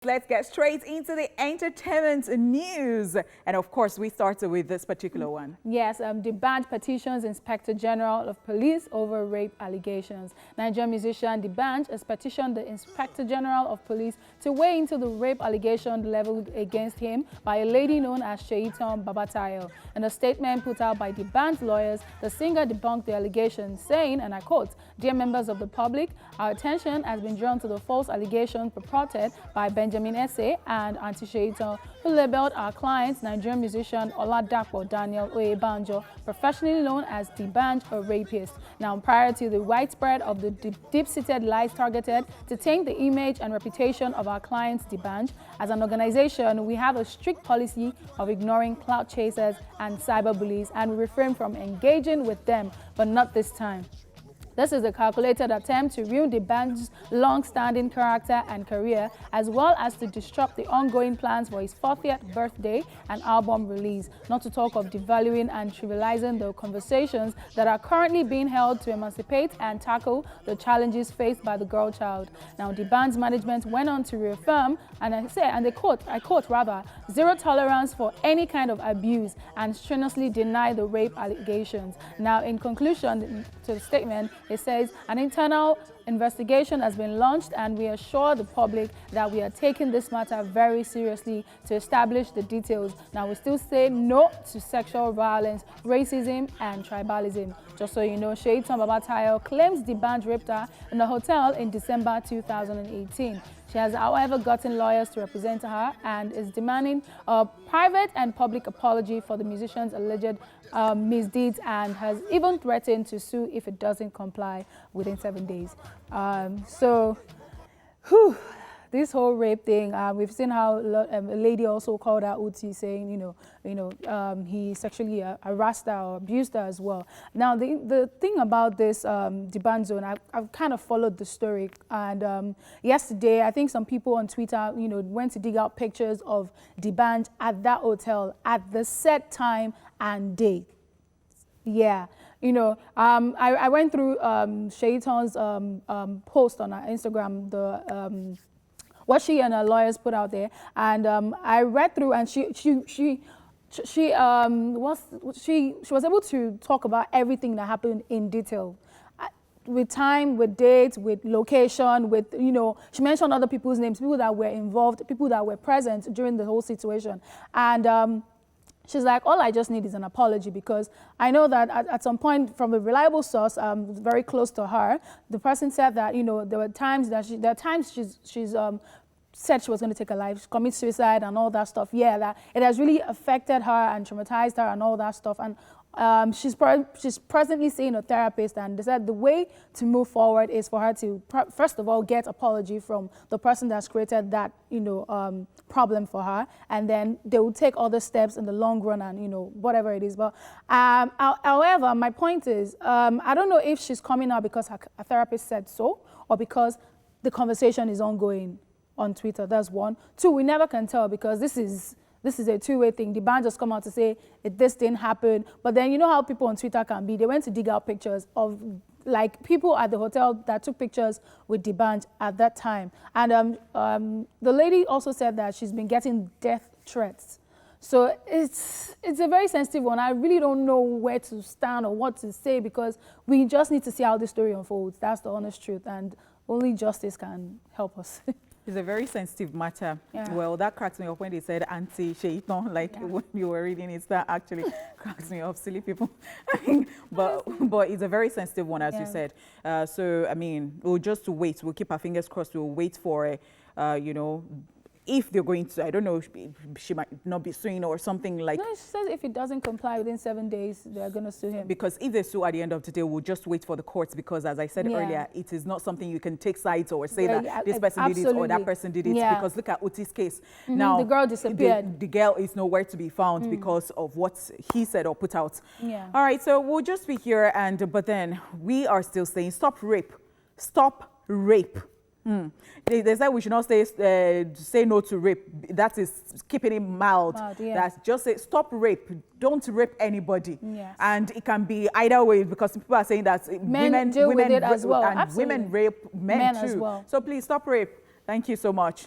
Let's get straight into the entertainment news. And of course, we started with this particular one. Yes, debunked petitions Inspector General of Police over rape allegations. Nigerian musician Debanj has petitioned the Inspector General of Police to weigh into the rape allegation leveled against him by a lady known as Seyitan Babatayo. In a statement put out by Debanj's lawyers, the singer debunked the allegations, saying, and I quote, "Dear members of the public, our attention has been drawn to the false allegations purported by Benjamin and Aunty Seyitan, who labeled our client, Nigerian musician Oladapo Daniel Oyebanjo, professionally known as Debanj, a rapist." Now, prior to the widespread of the deep-seated lies targeted to taint the image and reputation of our clients, Debanj, as an organization, we have a strict policy of ignoring clout chasers and cyberbullies, and we refrain from engaging with them, but not this time. This is a calculated attempt to ruin Debanj's long-standing character and career, as well as to disrupt the ongoing plans for his 40th birthday and album release, not to talk of devaluing and trivializing the conversations that are currently being held to emancipate and tackle the challenges faced by the girl child. Now, Debanj's management went on to reaffirm, and I quote, zero tolerance for any kind of abuse, and strenuously deny the rape allegations. Now, in conclusion to the statement, it says an internal investigation has been launched, and we assure the public that we are taking this matter very seriously to establish the details. Now, we still say no to sexual violence, racism, and tribalism. Just so you know, Seyitan Babatayo claims Debanj raped her in a hotel in December 2018. She has, however, gotten lawyers to represent her and is demanding a private and public apology for the musician's alleged misdeeds, and has even threatened to sue if it doesn't comply within 7 days. This whole rape thing, we've seen how a lady also called out Aunty, saying, he sexually harassed her or abused her as well. Now, the thing about this Debanj zone, I've kind of followed the story, and yesterday, I think some people on Twitter, went to dig out pictures of Debanj at that hotel at the set time and date. Yeah. I went through Seyitan's post on her Instagram, what she and her lawyers put out there, and I read through, and she was able to talk about everything that happened in detail, with time, with dates, with location, with, she mentioned other people's names, people that were involved, people that were present during the whole situation. And she's like, all I just need is an apology, because I know that at some point, from a reliable source very close to her, the person said that, there were times that she's said she was going to take her life, commit suicide and all that stuff. Yeah, that it has really affected her and traumatized her and all that stuff. And she's presently seeing a therapist, and they said the way to move forward is for her to, first of all, get apology from the person that's created that, problem for her, and then they will take other steps in the long run, and, whatever it is. But however, my point is, I don't know if she's coming out because her therapist said so, or because the conversation is ongoing on Twitter. That's one. Two, we never can tell, because this is a two-way thing. Debanj just come out to say this didn't happen, but then you know how people on Twitter can be. They went to dig out pictures of people at the hotel that took pictures with Debanj at that time. And the lady also said that she's been getting death threats. So it's a very sensitive one. I really don't know where to stand or what to say, because we just need to see how this story unfolds. That's the honest truth, and only justice can help us. It's a very sensitive matter. Yeah. Well, that cracks me up when they said Aunty Seyitan, when you were reading it, that actually cracks me up, silly people. but it's a very sensitive one, as you said. So, I mean, we'll just wait. We'll keep our fingers crossed. We'll wait for, if they're going to, I don't know, she might not be suing or something like. No, she says if it doesn't comply within 7 days, they're going to sue him. Because if they sue at the end of the day, we'll just wait for the courts, because as I said earlier, it is not something you can take sides or say that this person did it or that person did it. Because look at Aunty's case. Now, the girl disappeared. The girl is nowhere to be found because of what he said or put out. Yeah. All right, so we'll just be here, but then we are still saying stop rape. Stop rape. They said we should not say no to rape. That is keeping it mild. That's just say stop rape. Don't rape anybody. Yes. And it can be either way, because people are saying that women deal with it as well. And women rape men too. As well. So please stop rape. Thank you so much.